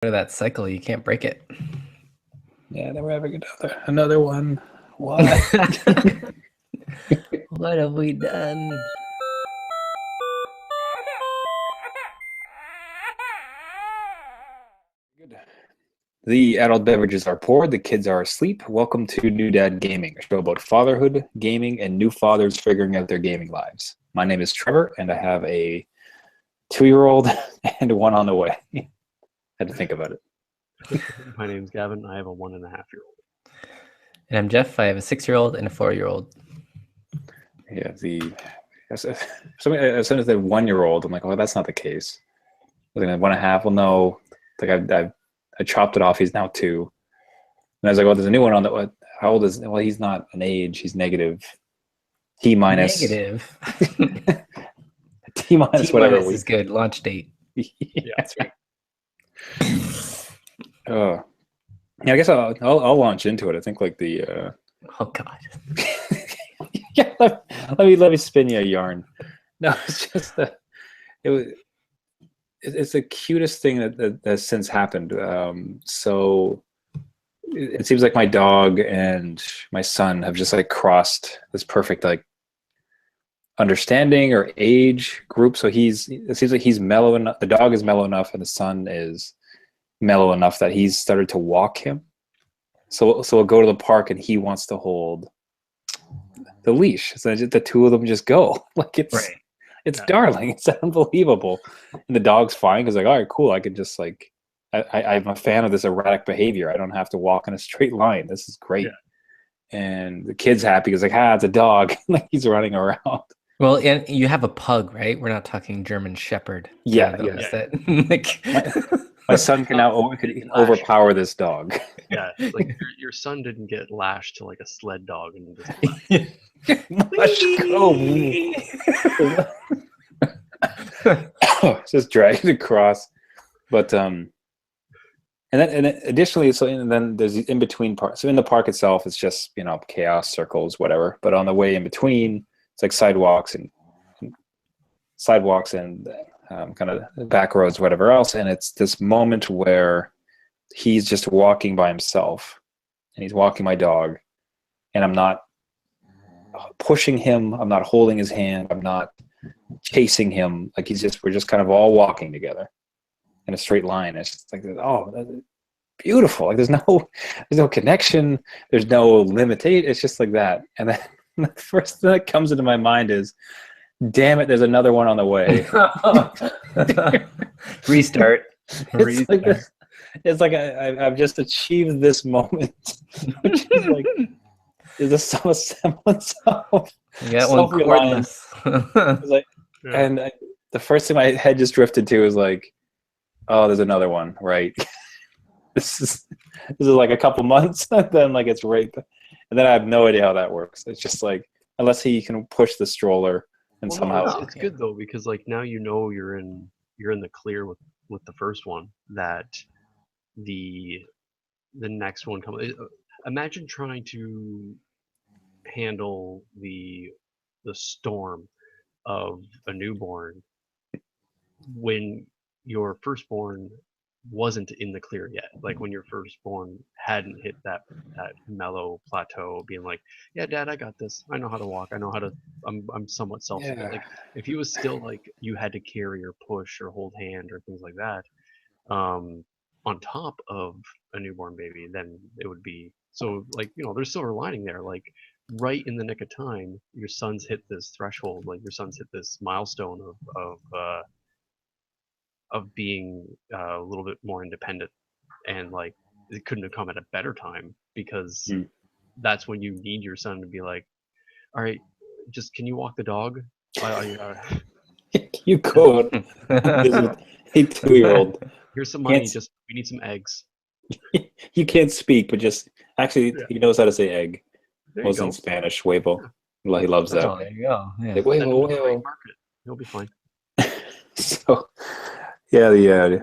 of that cycle. You can't break it. Yeah, then we're having another one. Why? What have we done? Good. The adult beverages are poured, the kids are asleep. Welcome to New Dad Gaming, a show about fatherhood, gaming, and new fathers figuring out their gaming lives. My name is Trevor, and I have a 2-year-old and one on the way. Had to think about it. My name's Gavin. I have a 1.5-year-old. And I'm Jeff. I have a 6-year-old and a 4-year-old. Yeah, as soon as the 1-year-old, I'm like, oh, that's not the case. I was like, 1.5. Well, no, like I chopped it off. He's now 2, and I was like, well, there's a new one on the. What? How old is? Well, he's not an age. He's negative. T minus. Negative. T minus whatever. Is good. Launch date. Yeah, that's right. Yeah, I guess I'll launch into it. I think like the. Oh God. Yeah, let me spin you a yarn. No, it's just it's the cutest thing that has since happened. So it seems like my dog and my son have just like crossed this perfect like understanding or age group. So it seems like he's mellow enough. The dog is mellow enough, and the son is mellow enough that he's started to walk him. So we'll go to the park, and he wants to hold the leash. So the two of them just go. Like it's darling. It's unbelievable. And the dog's fine because like, all right, cool. I could just like, I'm a fan of this erratic behavior. I don't have to walk in a straight line. This is great. Yeah. And the kid's happy because like, it's a dog. Like he's running around. Well, and you have a pug, right? We're not talking German Shepherd. Yeah. My son can now overpower this dog. Yeah, like your son didn't get lashed to like a sled dog and just dragged across. But and then additionally, and then there's the in between part. So in the park itself, it's just chaos, circles, whatever. But on the way in between, it's like sidewalks and kind of back roads, whatever else. And it's this moment where he's just walking by himself, and he's walking my dog, and I'm not pushing him, I'm not holding his hand, I'm not chasing him. Like we're just kind of all walking together in a straight line. It's just like, oh, that's beautiful. Like there's no connection, there's no limitation. It's just like that. And then the first thing that comes into my mind is, damn it, there's another one on the way. Restart. It's like I've just achieved this moment, which is like is some semblance of self-reliance. And the first thing my head just drifted to is like, oh, there's another one, right? This is like a couple months, and then like it's right, and then I have no idea how that works. It's just like unless he can push the stroller and somehow it's good though, because like now you're in the clear with the first one, that the next one comes. Imagine trying to handle the storm of a newborn when your firstborn wasn't in the clear yet. Like when your firstborn hadn't hit that mellow plateau, being like, yeah, Dad, I got this, I know how to walk, I know how to, I'm somewhat self-sufficient. Like if he was still like you had to carry or push or hold hand or things like that on top of a newborn baby, then it would be so like, there's silver lining there. Like right in the nick of time, your son's hit this threshold, like your son's hit this milestone of being a little bit more independent, and like it couldn't have come at a better time, because that's when you need your son to be like, all right, just can you walk the dog? You could. A 2-year-old. Here's some money. Just we need some eggs. You can't speak, but just actually, he knows how to say egg. Was in Spanish, huevo. He loves that. Oh, there you go. Yeah. Like, huevo. He'll be fine. So, yeah.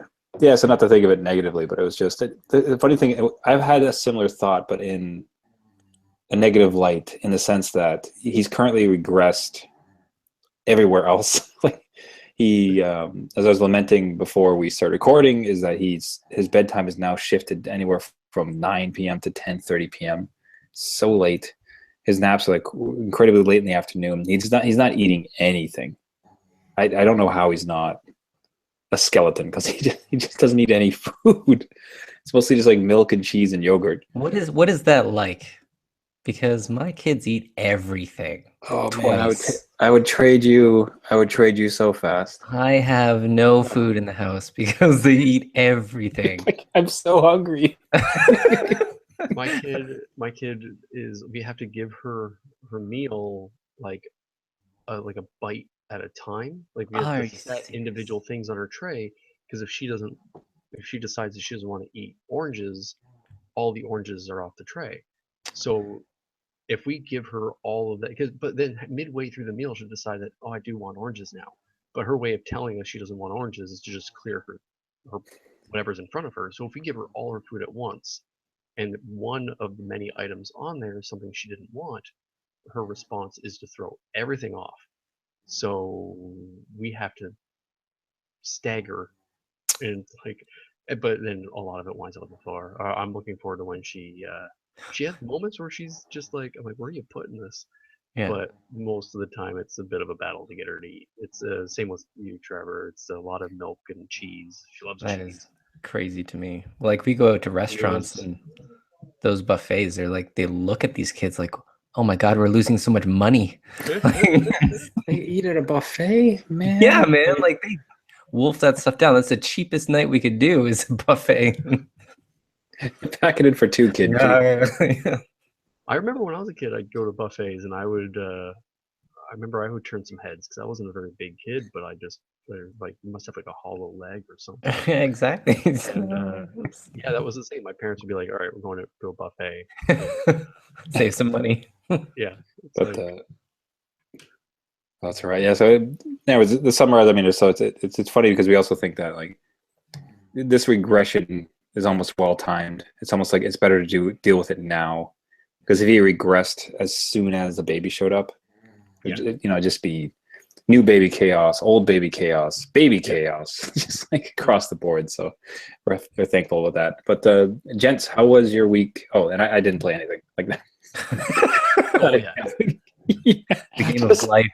So not to think of it negatively, but it was just the funny thing. I've had a similar thought, but in a negative light, in the sense that he's currently regressed everywhere else. Like he as I was lamenting before we start recording, is that his bedtime is now shifted anywhere from 9 p.m. to 10:30 p.m. So late. His naps are like incredibly late in the afternoon. He's not eating anything. I don't know how he's not a skeleton, because he just doesn't eat any food. It's mostly just like milk and cheese and yogurt. What is that like? Because my kids eat everything Oh man, twice. I would trade you. I would trade you so fast. I have no food in the house because they eat everything. Like, I'm so hungry. My kid is. We have to give her meal like a bite at a time. Like we have Are to you set serious? individual things on her tray because if she decides that she doesn't want to eat oranges, all the oranges are off the tray. So if we give her all of that, but then midway through the meal she'll decide that, oh, I do want oranges now. But her way of telling us she doesn't want oranges is to just clear her whatever's in front of her. So if we give her all her food at once, and one of the many items on there is something she didn't want, her response is to throw everything off. So we have to stagger and but then a lot of it winds up on the floor. I'm looking forward to when she has moments where she's just like, I'm like, where are you putting this? Yeah, But most of the time, it's a bit of a battle to get her to eat. It's same with you, Trevor. It's a lot of milk and cheese. She loves that is cheese. crazy to me. Like we go out to It restaurants is. and those buffets, they're like they look at these kids like, oh my God, we're losing so much money. Like, They eat at a buffet, yeah, man. man, like they wolf that stuff down. That's the cheapest night we could do is a buffet. Pack it in for two, kid. Yeah, yeah. I remember when I was a kid, I'd go to buffets and I would. I remember I would turn some heads because I wasn't a very big kid, but I just like must have like a hollow leg or something. Exactly. And yeah, that was the same. My parents would be like, "All right, we're going to a buffet." And, Save some money. yeah, it's But like that's right. Yeah. So yeah, was the summer. I mean, so it's funny because we also think that like this regression is almost well timed. It's almost like it's better to deal with it now, because if he regressed as soon as the baby showed up, yeah, just be new baby chaos, old baby yeah. chaos, just like across the board. So we're thankful with that. But gents, how was your week? Oh, and I didn't play anything like that. Oh yeah. Yeah, The game of just, life.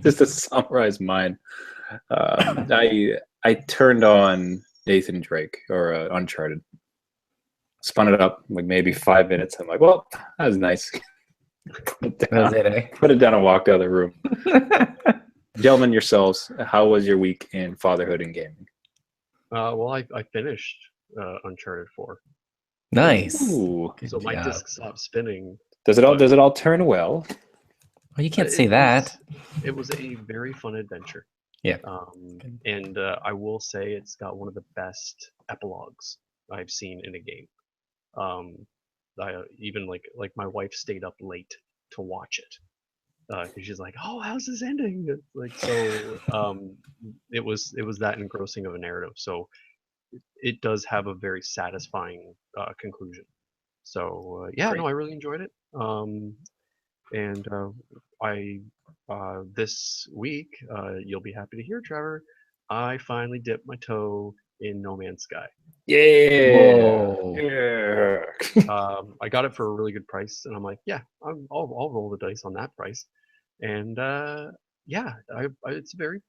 just to summarize mine, I turned on Nathan Drake or Uncharted, spun it up like maybe 5 minutes. I'm like, well, that was nice. Put it That was down, it, eh? put it down and walked out of the room. Gentlemen, yourselves, how was your week in fatherhood and gaming? Well, I finished Uncharted 4, Nice. Ooh, Good so my job. disc stopped spinning. does it all But does it all turn well? Well, you can't say it that. was it was a very fun adventure. Yeah. Good. And I will say it's got one of the best epilogues I've seen in a game. Um, even like my wife stayed up late to watch it because she's like, "Oh, how's this ending?" It's like so. It was that engrossing of a narrative. So it does have a very satisfying conclusion. So yeah, no, Great. I really enjoyed it. And I this week you'll be happy to hear, Trevor. I finally dipped my toe in No Man's Sky. Yeah, Whoa. yeah. I got it for a really good price, and I'm like, yeah, I'll roll the dice on that price. And yeah, it's very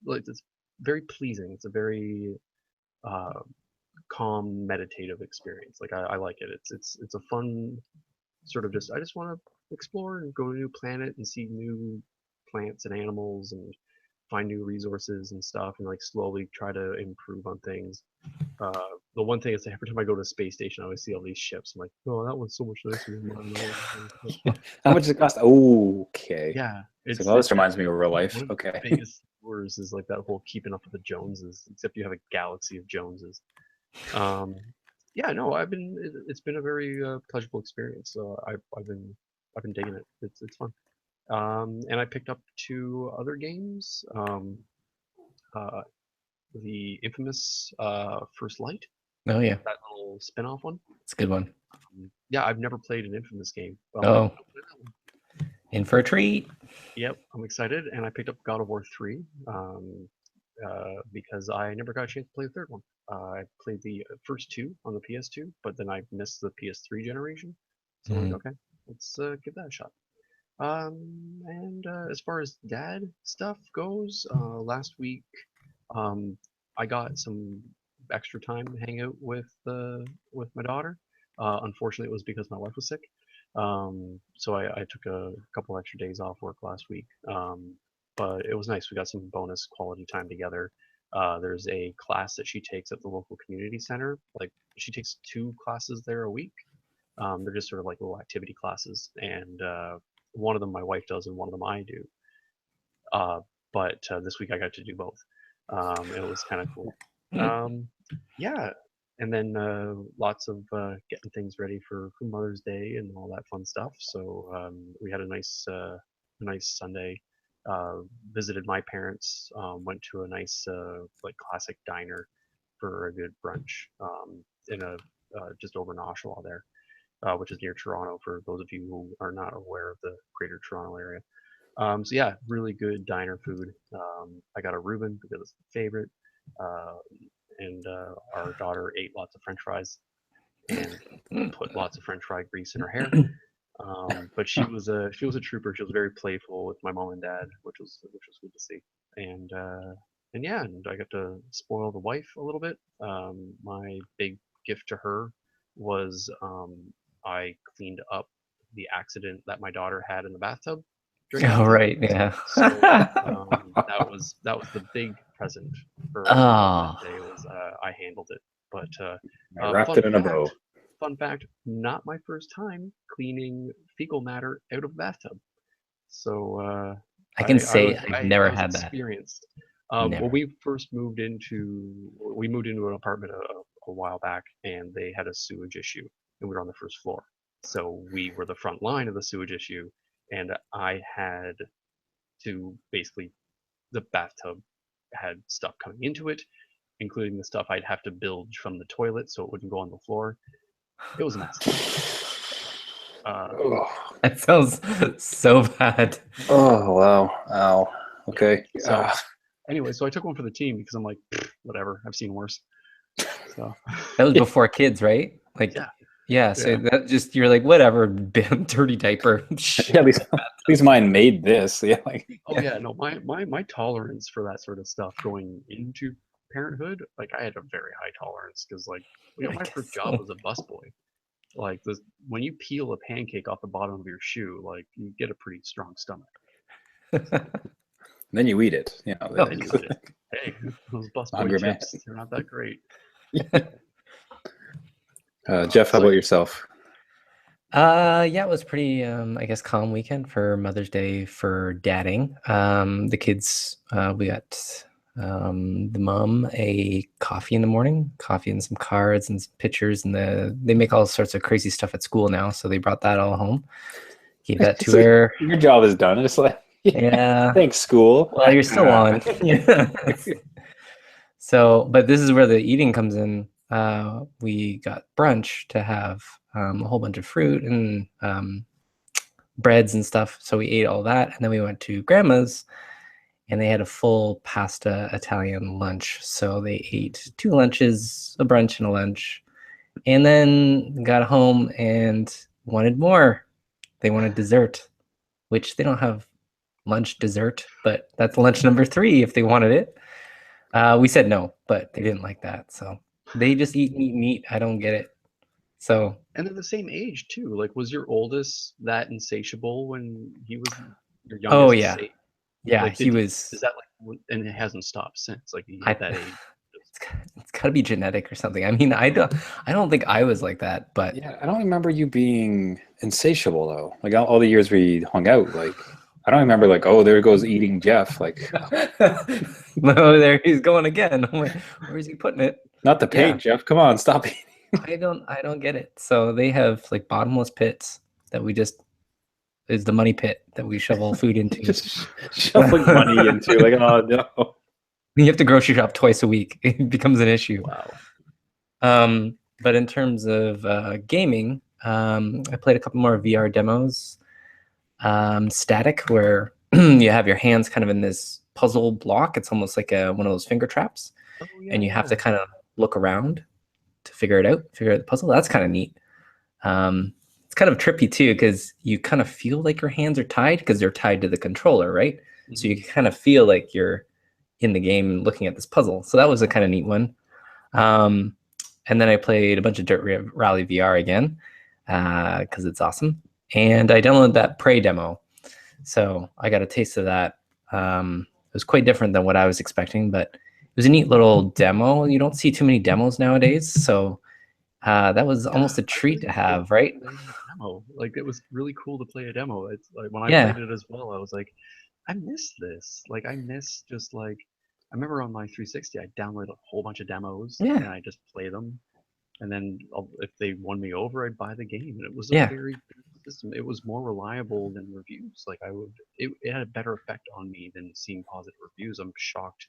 like it's very pleasing. It's a very uh, calm, meditative experience. Like I like it. It's a fun sort of just I just want to explore and go to a new planet and see new plants and animals and find new resources and stuff and like slowly try to improve on things. The one thing is every time I go to a space station, I always see all these ships. I'm like, oh, that one's so much nicer than mine. How much does it cost? Oh, okay. Yeah, So it's well, this it's reminds me of real life. one of the Okay. biggest lures is like that whole keeping up with the Joneses, except you have a galaxy of Joneses. Um, yeah, no, it's been a very pleasurable experience. I've been digging it. It's fun. And I picked up two other games. Uh, the infamous First Light, Oh yeah. that little spin-off one. It's a good one. Yeah, I've never played an Infamous game, but I'm like, Oh, in for a treat. yep, I'm excited. And I picked up God of War 3. because I never got a chance to play the third one. I played the first two on the PS2, but then I missed the PS3 generation. So I'm like, okay, let's give that a shot. And as far as dad stuff goes, last week I got some extra time to hang out with my daughter. Unfortunately, it was because my wife was sick. So I took a couple extra days off work last week. But it was nice. We got some bonus quality time together. There's a class that she takes at the local community center. Like she takes 2 classes there a week. They're just sort of like little activity classes, and one of them my wife does, and one of them I do. But this week I got to do both. It was kind of cool. Yeah, and then lots of getting things ready for Mother's Day and all that fun stuff. So we had a nice Sunday. Visited my parents. Went to a nice like classic diner for a good brunch in a just over in Oshawa there, which is near Toronto for those of you who are not aware of the Greater Toronto area. So yeah, really good diner food. I got a Reuben because it's my favorite, uh, and our daughter ate lots of French fries and put lots of French fry grease in her hair. But she was a trooper. She was very playful with my mom and dad, which was good to see. And yeah, and I got to spoil the wife a little bit. My big gift to her was I cleaned up the accident that my daughter had in the bathtub during Oh, lockdown. right, yeah. So that was the big present for her Oh, that day was I handled it. But I wrapped fun it in a bow. fact, fun fact, not my first time cleaning fecal matter out of a bathtub. So I can I say was I've never I was had that. experienced. When Never. we moved into an apartment a while back, and they had a sewage issue, and we were on the first floor. So we were the front line of the sewage issue, and I had to basically the bathtub had stuff coming into it, including the stuff I'd have to bilge from the toilet so it wouldn't go on the floor. It was a mess. Oh, That sounds so bad. oh wow. Ow. Okay. So anyway, so I took one for the team because I'm like, whatever, I've seen worse. So That was before kids, right? Like, yeah, yeah. So yeah. that just you're like, whatever, dirty diaper. Yeah, at least mine made this. Yeah, like Oh yeah, no, my tolerance for that sort of stuff going into parenthood, like I had a very high tolerance because like I my first guess job so. was a busboy. Like this, when you peel a pancake off the bottom of your shoe, like you get a pretty strong stomach. then you eat it. You Oh, know, Then you eat it. Hey, those busboy hungry man. chips, they're not that great. Jeff, how So about yourself? Yeah, it was pretty I guess calm weekend for Mother's Day for dadding. The kids we got the mom a coffee in the morning, coffee and some cards and some pictures, and they make all sorts of crazy stuff at school now, so they brought that all home. Gave that to So her. your job is done. It's like, Yeah. thanks, school. Well, you're still on. Yeah. So, but this is where the eating comes in. We got brunch to have a whole bunch of fruit and breads and stuff. So we ate all that, and then we went to grandma's, and they had a full pasta Italian lunch. So they ate 2 lunches, a brunch and a lunch, and then got home and wanted more. They wanted dessert, which they don't have lunch dessert, but that's lunch number 3 if they wanted it. We said no, but they didn't like that. So they just eat meat, meat. I don't get it. So, and they're the same age too. Like, was your oldest that insatiable when he was your oh youngest? yeah, yeah, Like, he is was. that like, and it hasn't stopped since. Like, he I. hit that age. It's got to be genetic or something. I mean, I don't think I was like that, but Yeah, I don't remember you being insatiable though. Like all the years we hung out, like I don't remember like, oh, there goes eating Jeff. Like no, there he's going again. I'm like, where is he putting it? not the Yeah, paint, Jeff. Come on, stop eating. I don't get it. So they have like bottomless pits that we just is the money pit that we shovel food into. Just shuffling money into like, oh no. You have to grocery shop twice a week. It becomes an issue. Wow. But in terms of gaming, I played a couple more VR demos. Static, where you have your hands kind of in this puzzle block. It's almost like one of those finger traps, Oh yeah, and you have yeah. to kind of look around to figure out the puzzle. That's kind of neat. It's kind of trippy too, because you kind of feel like your hands are tied because they're tied to the controller, right? So you kind of feel like you're in the game looking at this puzzle. So that was a kind of neat one. And then I played a bunch of Dirt Rally VR again because it's awesome. And I downloaded that Prey demo. So I got a taste of that. It was quite different than what I was expecting, but it was a neat little demo. You don't see too many demos nowadays. So that was almost a treat to have, right? Demo. Like, it was really cool to play a demo. It's like when I Yeah. played it as well, I was like, I miss this. Like, I miss just like, I remember on my 360, I downloaded a whole bunch of demos Yeah. and I just play them. And then if they won me over, I'd buy the game. And it was a Yeah. very good system. It was more reliable than reviews. Like, it had a better effect on me than seeing positive reviews. I'm shocked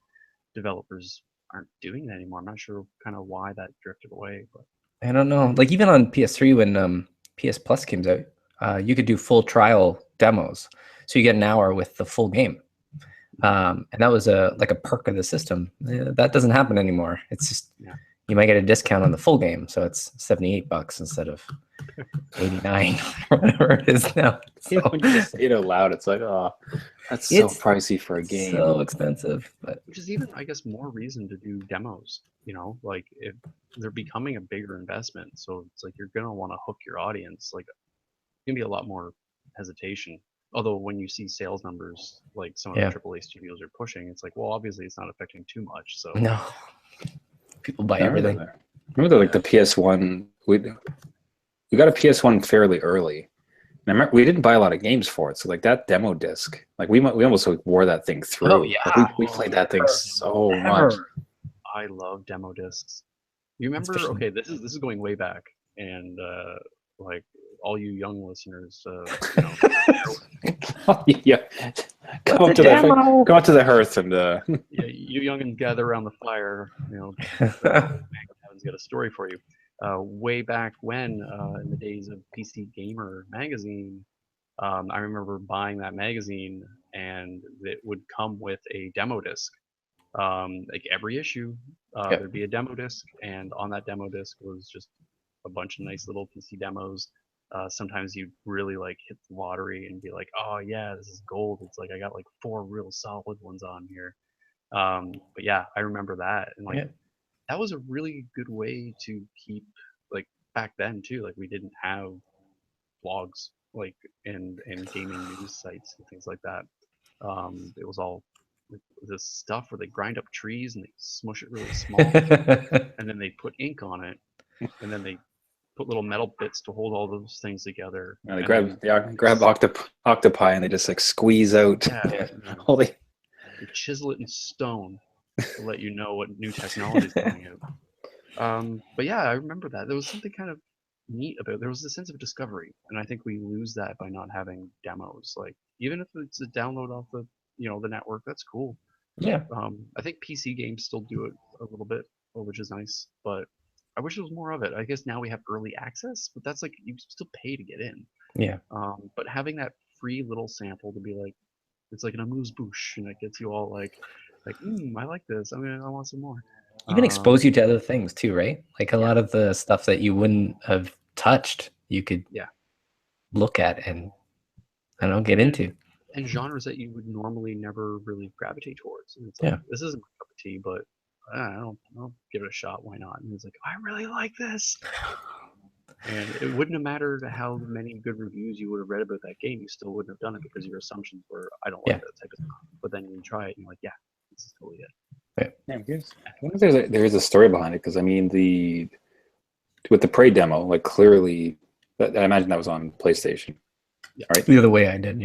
developers aren't doing that anymore. I'm not sure kind of why that drifted away, but I don't know. Like even on PS3 when PS Plus came out, you could do full trial demos. So you get an hour with the full game. And that was a perk of the system. That doesn't happen anymore. It's just you might get a discount on the full game, so it's $78 instead of 89 or whatever it is now. So, when you just say it out loud, it's like, oh, that's so pricey for a game. So expensive, but which is even, I guess, more reason to do demos. Like if they're becoming a bigger investment, so it's like you're gonna want to hook your audience. Like, gonna be a lot more hesitation. Although when you see sales numbers like some of the AAA studios are pushing, it's like, well, obviously it's not affecting too much. So no, people buy everything. Remember like the PS1? We got a PS1 fairly early. And I remember we didn't buy a lot of games for it, so like that demo disc, like we almost like wore that thing through. Oh yeah, like, we played that thing so much. I love demo discs. You remember? Okay, this is going way back, and like all you young listeners, yeah, come up to the hearth and yeah, you young and gather around the fire. Heaven's got a story for you. Way back when, in the days of PC Gamer magazine, I remember buying that magazine, and it would come with a demo disc. Like every issue, there'd be a demo disc, and on that demo disc was just a bunch of nice little PC demos. Sometimes you'd really like hit the lottery and be like, oh yeah, this is gold. It's like I got like 4 real solid ones on here. But yeah, I remember that, and like that was a really good way to keep, like, back then too. Like we didn't have blogs like and gaming news sites and things like that. It was all this stuff where they grind up trees and they smush it really small, and then they put ink on it, and then they put little metal bits to hold all those things together. And they grab octopi and they just like squeeze out. They chisel it in stone to let you know what new technology is coming out. But yeah, I remember that. There was something kind of neat about it. There was a sense of discovery, and I think we lose that by not having demos. Like, even if it's a download off the the network, that's cool. Yeah. I think PC games still do it a little bit, which is nice, but I wish there was more of it. I guess now we have early access, but that's like you still pay to get in. Yeah. But having that free little sample to be like, it's like an amuse-bouche, and it gets you all like, I like this. I want some more. Even expose you to other things too, right? Like a lot of the stuff that you wouldn't have touched, you could look at and I don't know, get into. And genres that you would normally never really gravitate towards. And it's like, this isn't my cup of tea, but I'll give it a shot. Why not? And it's like, I really like this. And it wouldn't have mattered how many good reviews you would have read about that game. You still wouldn't have done it because your assumptions were, I don't like that type of stuff. But then you try it and you're like, yeah, this is totally it. I wonder if there is a story behind it, because I mean with the Prey demo, like clearly, I imagine that was on PlayStation. Right? The other way I did,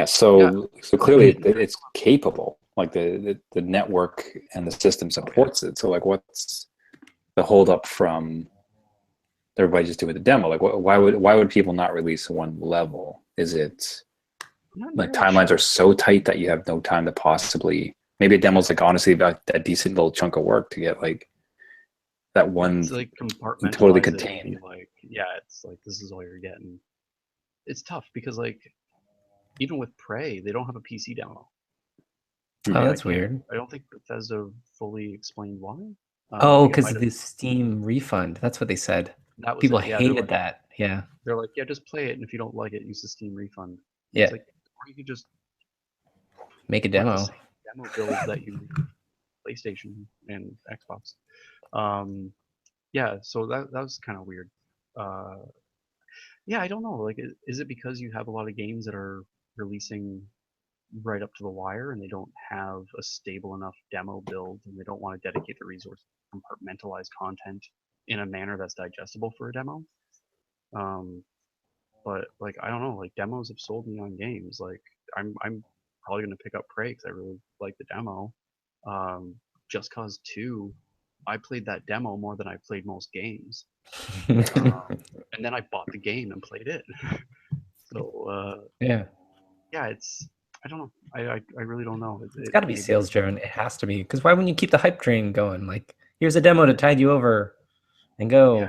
so clearly it's capable. Like the network and the system supports it. So like, what's the holdup from everybody just doing the demo? Like, why would people not release one level? Is it like timelines are so tight that you have no time to possibly? Maybe a demo's like honestly about a decent little chunk of work to get like that one. It's like compartmentalized, totally contained. Like, it's like this is all you're getting. It's tough because like even with Prey, they don't have a PC demo. Oh, and that's weird. I don't think Bethesda fully explained why. I Oh, think it because might of have. the Steam refund. That's what they said. That was People it. Yeah, hated that. Yeah. they're like, yeah, just play it, and if you don't like it, use the Steam refund. It's Yeah. like, or you could just Make a put the demo. same demo build that you made for PlayStation and Xbox. Um, yeah, so that was kind of weird. Uh, yeah, I don't know. Like, is it because you have a lot of games that are releasing right up to the wire and they don't have a stable enough demo build and they don't want to dedicate the resource to compartmentalize content in a manner that's digestible for a demo? Um, but like, I don't know. Like, demos have sold me on games. Like, I'm probably gonna pick up Prey because I really like the demo. Just Cause 2, I played that demo more than I played most games. And then I bought the game and played it. So Yeah. yeah, it's I don't know. I really don't know. It's It got to be maybe sales driven. It has to be. Because why wouldn't you keep the hype train going? Like, here's a demo to tide you over and yeah. go.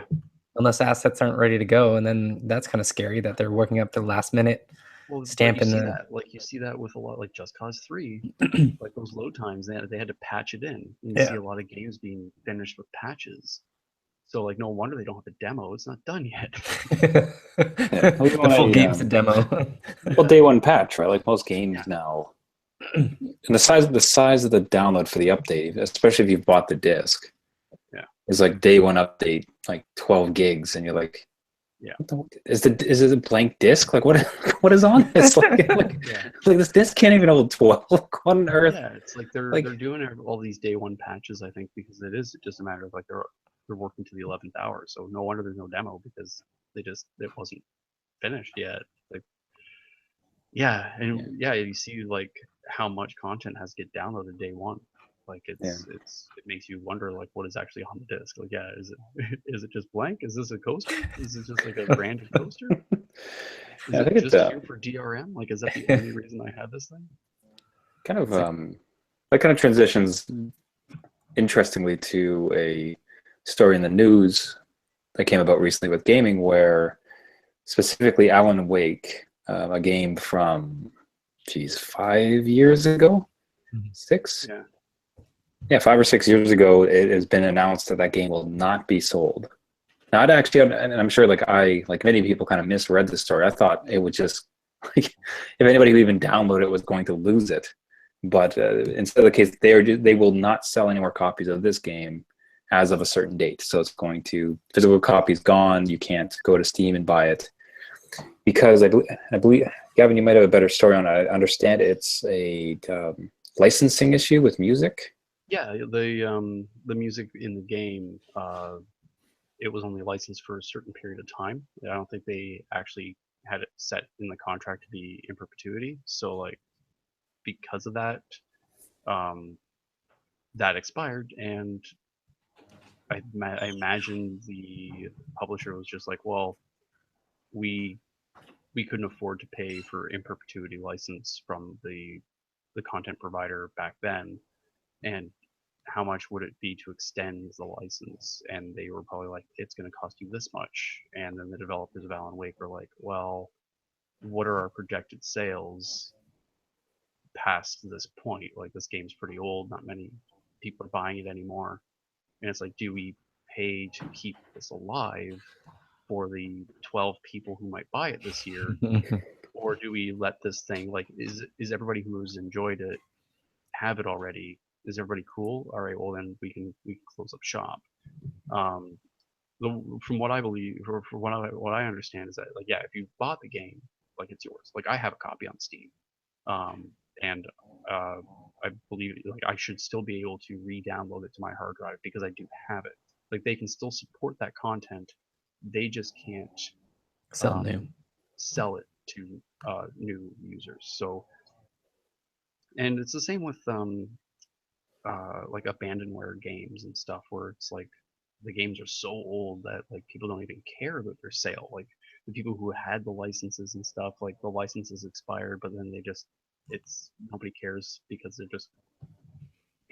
Unless assets aren't ready to go. And then that's kind of scary that they're working up to the last minute, Well, but you stamping see the. that like you see that with a lot like Just Cause 3, like those load times they had to patch it in. And you see Yeah. a lot of games being finished with patches. So like no wonder they don't have a demo. It's not done yet. Yeah. The full game's a demo. Well, day one patch, right? Like most Yeah. games now, and the size of the download for the update, especially if you bought the disc, Yeah. is like day one update, like 12 gigs, and you're like, Yeah. is it a blank disc? Like what is on this? Yeah. Like this disc can't even hold 12. What on earth? Yeah, it's like they're Like doing all these day one patches, I think, because it is just a matter of like they're working to the 11th hour. So no wonder there's no demo because it wasn't finished yet. Like yeah, and yeah, yeah, you see like how much content has to get downloaded day one. Like yeah, it makes you wonder like what is actually on the disc. Like yeah, is it is it just blank? Is this a coaster? Is it just like a branded coaster? Is yeah. I it think it's just here for DRM? Like is that the only reason I have this thing? kind of that kind of transitions interestingly to a story in the news that came about recently with gaming, where specifically Alan Wake, a game from, geez, 5 years ago, six, Yeah. yeah, 5 or 6 years ago, it has been announced that that game will not be sold. Now, I'd actually, and I'm sure, like many people, kind of misread the story. I thought it would just, like, if anybody who even downloaded it was going to lose it. But instead of the case, they will not sell any more copies of this game as of a certain date. So it's going to physical copies gone. You can't go to Steam and buy it because I believe Gavin, you might have a better story on it. I understand it's a licensing issue with music. Yeah, the music in the game it was only licensed for a certain period of time. I don't think they actually had it set in the contract to be in perpetuity. So like because of that, um, that expired, and I imagine the publisher was just like, well, we we couldn't afford to pay for in perpetuity license from the content provider back then, and how much would it be to extend the license? And they were probably like, it's going to cost you this much. And then the developers of Alan Wake were like, well, what are our projected sales past this point? Like, this game's pretty old. Not many people are buying it anymore. And it's like, do we pay to keep this alive for the 12 people who might buy it this year? Or do we let this thing, like, is everybody who has enjoyed it have it already? Is everybody cool? All right, well then we can close up shop. Um, from what I believe, for what I understand is that like yeah, if you bought the game, like it's yours. Like I have a copy on Steam, and uh, I believe like I should still be able to re-download it to my hard drive because I do have it. Like they can still support that content, they just can't Sell new. um, sell it to new users. So, and it's the same with like abandonware games and stuff where it's like the games are so old that like people don't even care that they're sale. Like the people who had the licenses and stuff, like the licenses expired, but then they just it's nobody cares because they're just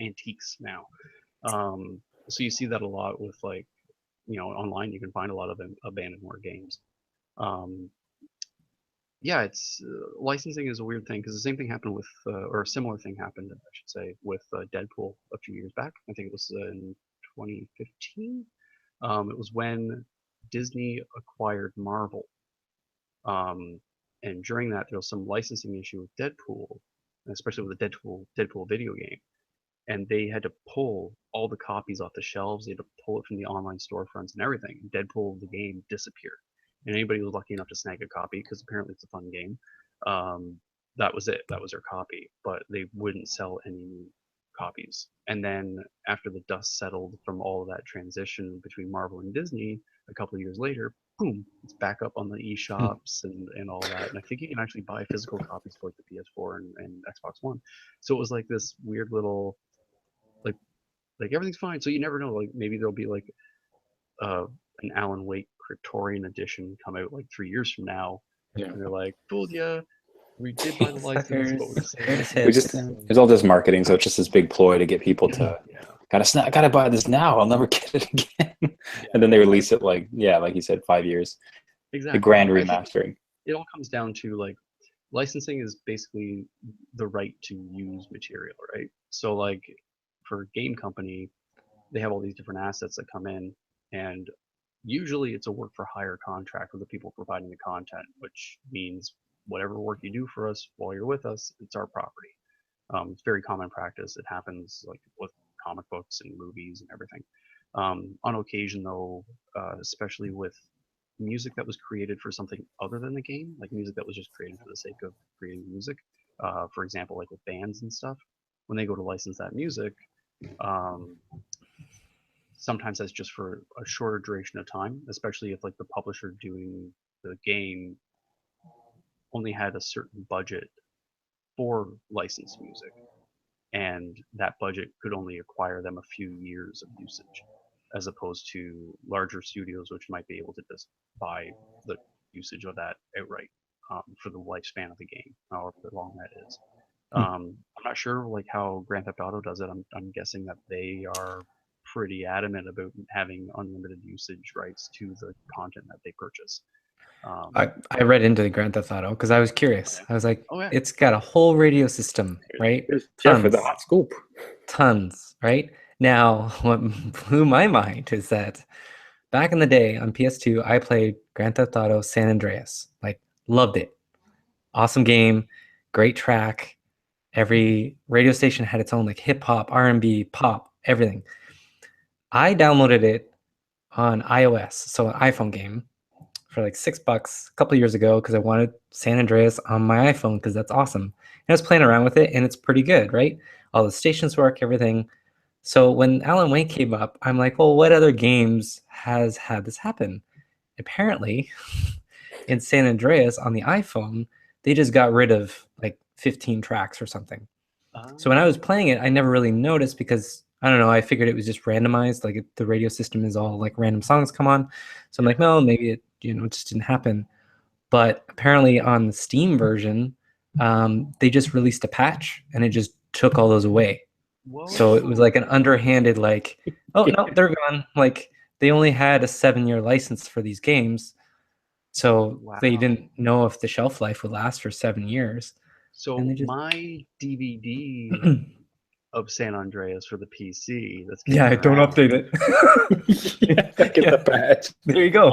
antiques now. So you see that a lot with like online you can find a lot of abandonware games. Um, yeah, it's licensing is a weird thing because the same thing happened with, or a similar thing happened, I should say, with Deadpool a few years back. I think it was in 2015. It was when Disney acquired Marvel. Um, and during that, there was some licensing issue with Deadpool, especially with the Deadpool video game. And they had to pull all the copies off the shelves. They had to pull it from the online storefronts and everything. Deadpool, the game, disappeared. And anybody who was lucky enough to snag a copy, because apparently it's a fun game, um, that was it. That was their copy. But they wouldn't sell any new copies. And then after the dust settled from all of that transition between Marvel and Disney, a couple of years later, boom, it's back up on the eShops and all that. And I think you can actually buy physical copies for like the PS4 and Xbox One. So it was like this weird little like everything's fine. So you never know. Like maybe there'll be like uh an Alan Wake Kryptonian edition come out like 3 years from now, Yeah. and they're like, "Fooled ya. We did buy the license, but we Suckers. saved." We just it's all just marketing, so it's just this big ploy to get people to Yeah, gotta buy this now. I'll never get it again. And then they release it like you said, 5 years. The exactly. grand I think remastering. it all comes down to like licensing is basically the right to use material, right? So like for a game company, they have all these different assets that come in, and usually it's a work for hire contract with the people providing the content, which means whatever work you do for us while you're with us, it's our property. It's very common practice. It happens like with comic books and movies and everything. On occasion, though, especially with music that was created for something other than the game, like music that was just created for the sake of creating music, for example, like with bands and stuff, when they go to license that music, um, sometimes that's just for a shorter duration of time, especially if like the publisher doing the game only had a certain budget for licensed music, and that budget could only acquire them a few years of usage, as opposed to larger studios which might be able to just buy the usage of that outright, for the lifespan of the game, however long that is. I'm not sure like how Grand Theft Auto does it. I'm guessing that they are pretty adamant about having unlimited usage rights to the content that they purchase. I read into the Grand Theft Auto because I was curious. Okay. I was like, Oh yeah. it's got a whole radio system, right? Here's Jeff with the Tons, hot scoop. tons, right? Now, what blew my mind is that back in the day on PS2, I played Grand Theft Auto San Andreas. Like, loved it. Awesome game, great track. Every radio station had its own like hip hop, R&B, pop, everything. I downloaded it on iOS, so an iPhone game, for like $6 a couple of years ago because I wanted San Andreas on my iPhone because that's awesome. And I was playing around with it and it's pretty good, right? All the stations work, everything. So when Alan Wake came up, I'm like, well, what other games has had this happen? Apparently, in San Andreas on the iPhone, they just got rid of like 15 tracks or something. So when I was playing it, I never really noticed because I don't know. I figured it was just randomized. Like the radio system is all like random songs come on. So I'm like, no, maybe it it just didn't happen. But apparently on the Steam version, they just released a patch and it just took all those away. Whoa. So it was like an underhanded like, oh no, they're gone. Like they only had a 7-year license for these games. So they Wow. didn't know if the shelf life would last for 7 years. So And they just my DVD of San Andreas for the PC that's kicking yeah, don't around, update it. Yeah, get the badge. There you go.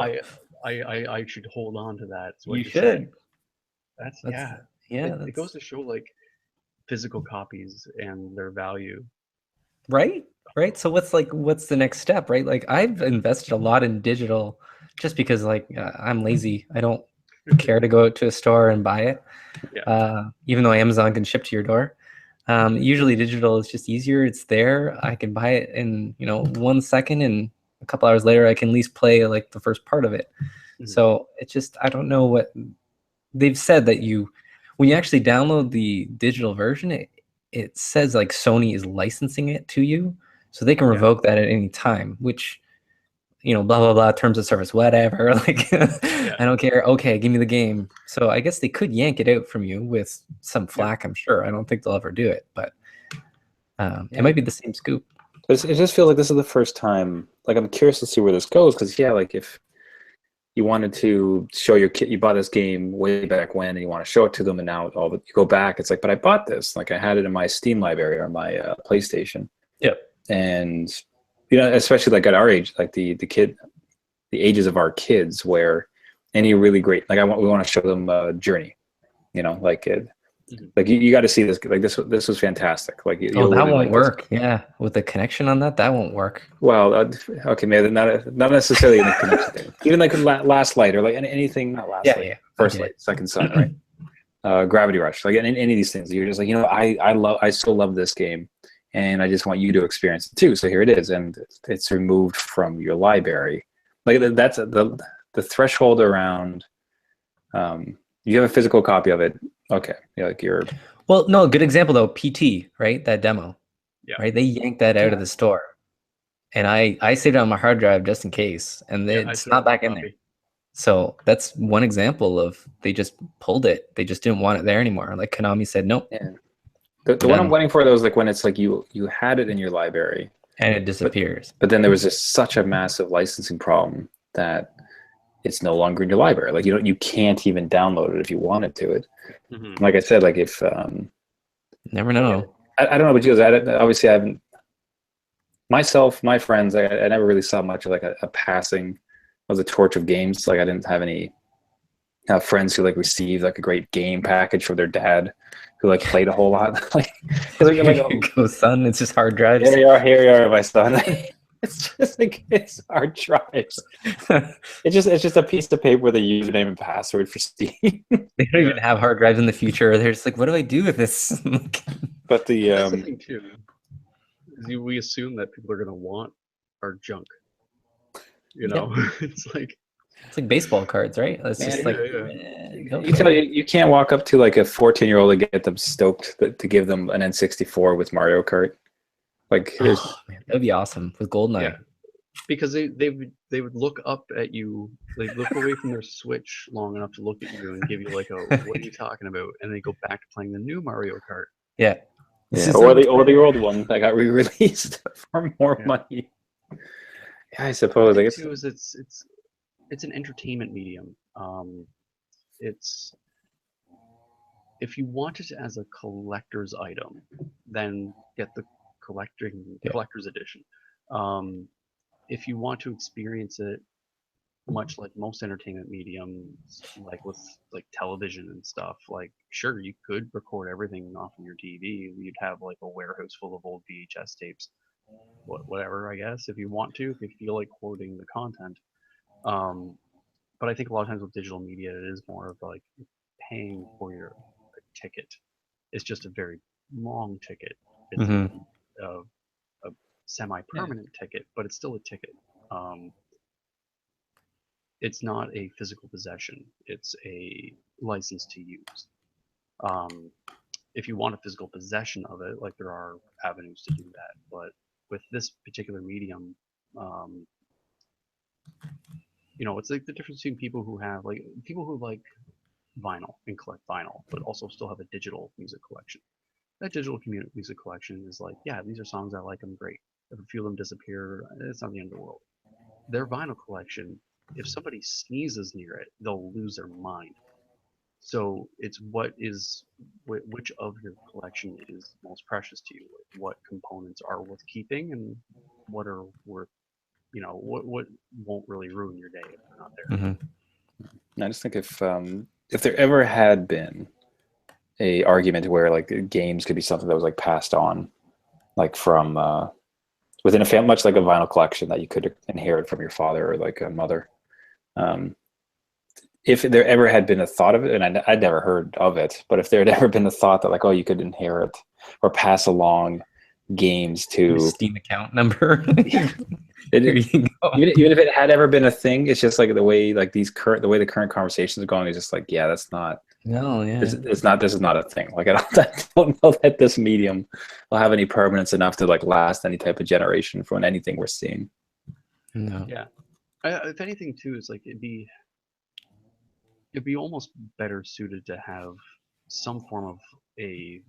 I should hold on to that. Is what You you're should. saying. That's That's yeah. yeah. It goes to show like physical copies and their value. Right. So what's the next step, right? Like I've invested a lot in digital just because like I'm lazy. I don't care to go to a store and buy it. Yeah. Even though Amazon can ship to your door. Usually digital is just easier. It's there. I can buy it in 1 second, and a couple hours later I can at least play like the first part of it. So it's just I don't know what they've said that when you actually download the digital version, it says like Sony is licensing it to you, so they can revoke that at any time. Which blah blah blah terms of service, whatever. Like I don't care. Okay, give me the game. So I guess they could yank it out from you with some flack. I'm sure. I don't think they'll ever do it, but it might be the same scoop. But it just feels like this is the first time. Like I'm curious to see where this goes because like if you wanted to show your kid, you bought this game way back when, and you want to show it to them, and now you go back, it's like, but I bought this, like I had it in my Steam library or my PlayStation. Yep. And especially like at our age, like the ages of our kids, where any really great, like we want to show them Journey, like it. Like you got to see this. Like this was fantastic. Like that really won't work. Yeah, with the connection on that won't work. Well, okay, maybe not necessarily in the connection thing. Even like Last Light or like anything. Not Last Light. First Light, Second Son, right? Gravity Rush. Like any of these things, you're just like, I still love this game, and I just want you to experience it too. So here it is, and it's removed from your library. Like that's the threshold around. You have a physical copy of it. Okay, like you're. Well, no, good example though. PT, right? That demo. Yeah. Right. They yanked that out of the store, and I saved it on my hard drive just in case, and it's not back in there. So that's one example of they just pulled it. They just didn't want it there anymore. Like Konami said, nope. Yeah. The one I'm waiting for though is like when it's like you had it in your library and it disappears. But then there was just such a massive licensing problem that it's no longer in your library. Like you can't even download it if you wanted to. It. Mm-hmm. Like I said, like if never know. I don't know about you guys. Obviously I haven't. Myself, my friends, I never really saw much of like a passing of the torch of games. Like I didn't have any friends who like received like a great game package from their dad, who like played a whole lot. Like, here you go, son. It's just hard drives. Here you are, my son. It's just like it's hard drives. It's just a piece of paper with a username and password for Steam. They don't even have hard drives in the future. They're just like, what do I do with this? But the that's the thing too. We assume that people are going to want our junk. It's like baseball cards, right? It's just like you can't walk up to like a 14-year-old and get them stoked to give them an N64 with Mario Kart. Like, man, that'd be awesome with GoldenEye. Yeah, because they would look up at you, like look away from their Switch long enough to look at you and give you like a what are you talking about, and they go back to playing the new Mario Kart. Yeah. Or the old one that got re-released for more money. Yeah, I suppose. I guess too is it's an entertainment medium. It's if you want it as a collector's item, then get the collector's edition. If you want to experience it much like most entertainment mediums, like with like television and stuff, like sure you could record everything off of your TV. You'd have like a warehouse full of old VHS tapes, whatever, I guess, if you want to, if you feel like quoting the content. But I think a lot of times with digital media, it is more of like paying for your ticket. It's just a very long ticket. It's a semi-permanent ticket, but it's still a ticket. It's not a physical possession. It's a license to use. If you want a physical possession of it, like there are avenues to do that. But with this particular medium, it's like the difference between people who like vinyl and collect vinyl, but also still have a digital music collection. That digital music collection is like, yeah, these are songs I like them, great. If a few of them disappear, it's not the end of the world. Their vinyl collection, if somebody sneezes near it, they'll lose their mind. So it's which of your collection is most precious to you? What components are worth keeping, and what are worth, what won't really ruin your day if they're not there. Mm-hmm. I just think if there ever had been a argument where like games could be something that was like passed on, like from within a family, much like a vinyl collection that you could inherit from your father or like a mother. If there ever had been a thought of it, and I'd never heard of it, but if there had ever been a thought that like, oh, you could inherit or pass along games to your Steam account number. Even if it had ever been a thing, it's just like the way like the current conversations are going is just like, yeah, that's not. No, yeah. This is not a thing. Like I don't know that this medium will have any permanence enough to like last any type of generation from anything we're seeing. No. Yeah. If anything, too, it's like it'd be almost better suited to have some form of a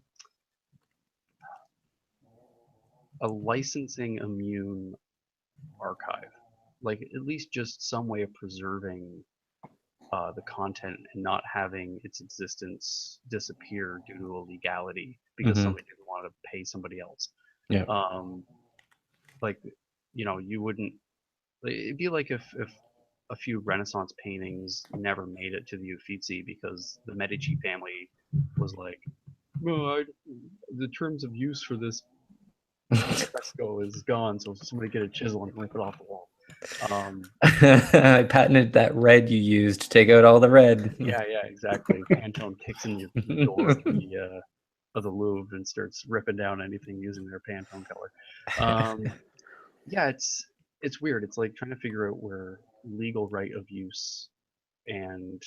licensing immune archive, like at least just some way of preserving the content and not having its existence disappear due to a legality because Mhm. somebody didn't want to pay somebody else. Yeah. Like, you wouldn't. It'd be like if a few Renaissance paintings never made it to the Uffizi because the Medici family was like, well, the terms of use for this fresco is gone, so somebody get a chisel and rip it off the wall. I patented that red you used to take out all the red. Yeah, exactly. Pantone kicks in the door of the Louvre and starts ripping down anything using their Pantone color. Yeah, it's weird. It's like trying to figure out where legal right of use and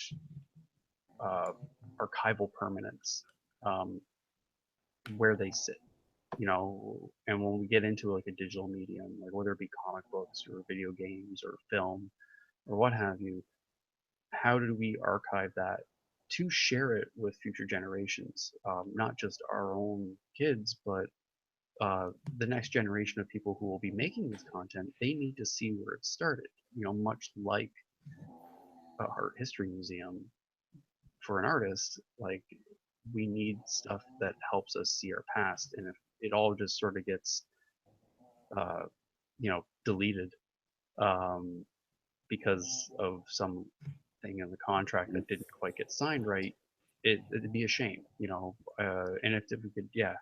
uh, archival permanence, where they sit. And when we get into like a digital medium, like whether it be comic books or video games or film or what have you, how do we archive that to share it with future generations, not just our own kids, but the next generation of people who will be making this content? They need to see where it started. Much like a art history museum for an artist, like we need stuff that helps us see our past. And if it all just sort of gets deleted because of some thing in the contract that didn't quite get signed right, it'd be a shame. And if we could, yeah,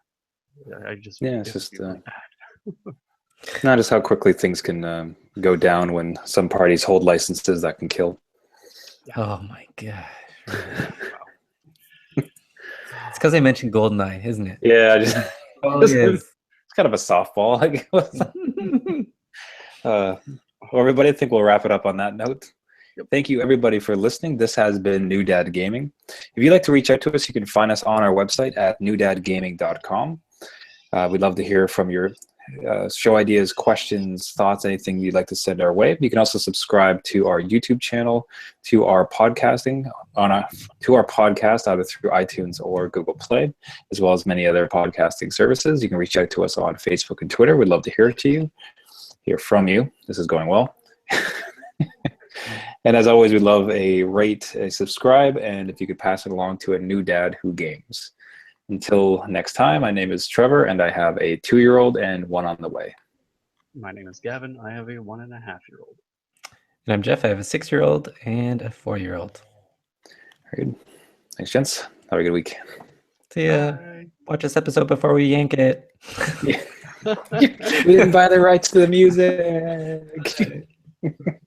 I just Yeah, it it's would just be really bad. not just how quickly things can go down when some parties hold licenses that can kill. Oh my god. It's because I mentioned Goldeneye, isn't it? Yeah, Yes. it's kind of a softball. Well, everybody, I think we'll wrap it up on that note. Yep. Thank you, everybody, for listening. This has been New Dad Gaming. If you'd like to reach out to us, you can find us on our website at newdadgaming.com. We'd love to hear from your show ideas, questions, thoughts, anything you'd like to send our way. You can also subscribe to our YouTube channel, to our podcasting to our podcast either through iTunes or Google Play, as well as many other podcasting services. You can reach out to us on Facebook and Twitter. We'd love to hear from you. This is going well. And as always, we'd love a rate, a subscribe, and if you could pass it along to a new dad who games. Until next time, my name is Trevor, and I have a 2-year-old and one on the way. My name is Gavin. I have a 1.5-year-old. And I'm Jeff. I have a 6-year-old and a 4-year-old. Very good. Thanks, gents. Have a good week. See ya. Bye. Watch this episode before we yank it. We didn't buy the rights to the music.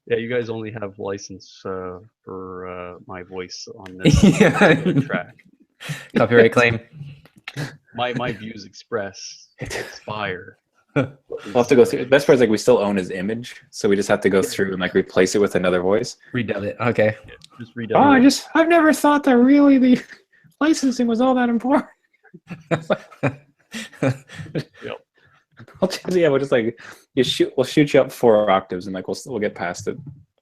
Yeah, you guys only have license for my voice on this track. Copyright claim. My views expire. We'll have to go through. The best part is we still own his image, so we just have to go through and replace it with another voice. Redub it. Okay. Yeah, just redub it. I've never thought that really the licensing was all that important. Yep. We'll shoot you up 4 octaves and we'll get past it.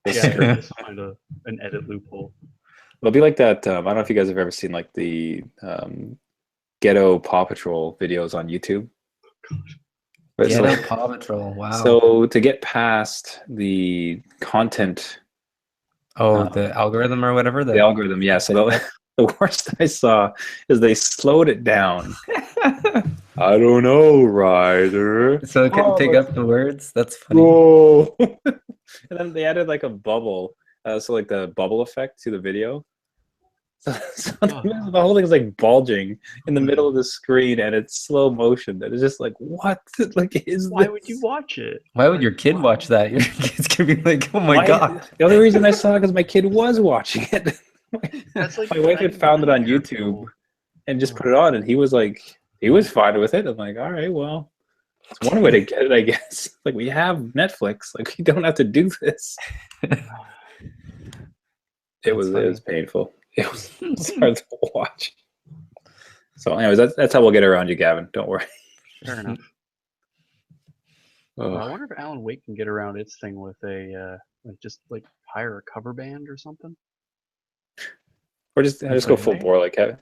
Yeah, just find an edit loophole. It'll be like that. I don't know if you guys have ever seen the Ghetto Paw Patrol videos on YouTube. Ghetto Paw Patrol. Wow. So to get past the content. The algorithm or whatever. The algorithm, yeah. So the worst I saw is they slowed it down. I don't know, Ryder. So it couldn't pick up the words? That's funny. Whoa. And then they added a bubble. So the bubble effect to the video. So the whole thing is bulging in the middle of the screen and it's slow motion. And it's just what? Why would you watch it? Why would your kid watch that? Your kid's gonna be oh my god. The only reason I saw it because my kid was watching it. My wife had found it on YouTube and just put it on, and he was fine with it. I'm like, all right, well, it's one way to get it, I guess. We have Netflix. We don't have to do this. It was painful. It was hard to watch. So, anyways, that's how we'll get around you, Gavin. Don't worry. Fair enough. I wonder if Alan Wake can get around its thing with a just hire a cover band or something. Or just go full bore Kevin.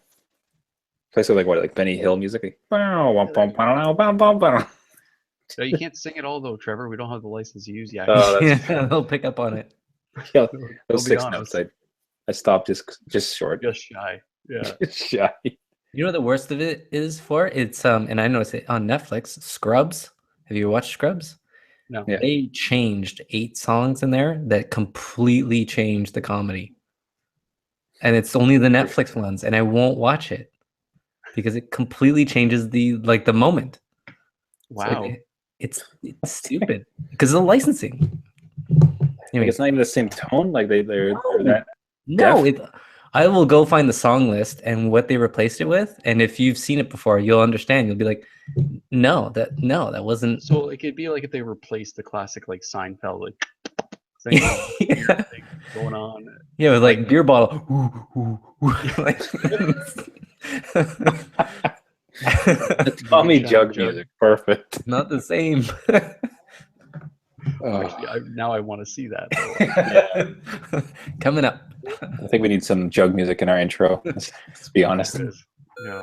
Play what Benny Hill music. No, you can't sing it all though, Trevor. We don't have the license to use yet. Oh, they'll pick up on it. Yeah, those 6 notes. I stopped just short. Just shy. Yeah. Just shy. You know what the worst of it is for? It's and I noticed it on Netflix. Scrubs. Have you watched Scrubs? No. Yeah. They changed 8 songs in there that completely changed the comedy. And it's only the Netflix ones, and I won't watch it because it completely changes the moment. Wow. So it's stupid because of the licensing. Like Anyways, it's not even the same tone. Like they're no, that no, deaf? I will go find the song list and what they replaced it with, and if you've seen it before, you'll understand. You'll be like, no, that wasn't. So like it'd be like if they replaced the classic like Seinfeld like thing, Yeah. thing going on. Yeah, with like beer bottle. Ooh, ooh, ooh. Like, The Tommy Jug music, perfect. not the same. Actually, now I want to see that. Yeah. Coming up. I think we need some jug music in our intro. Let's be honest. It is. Yeah.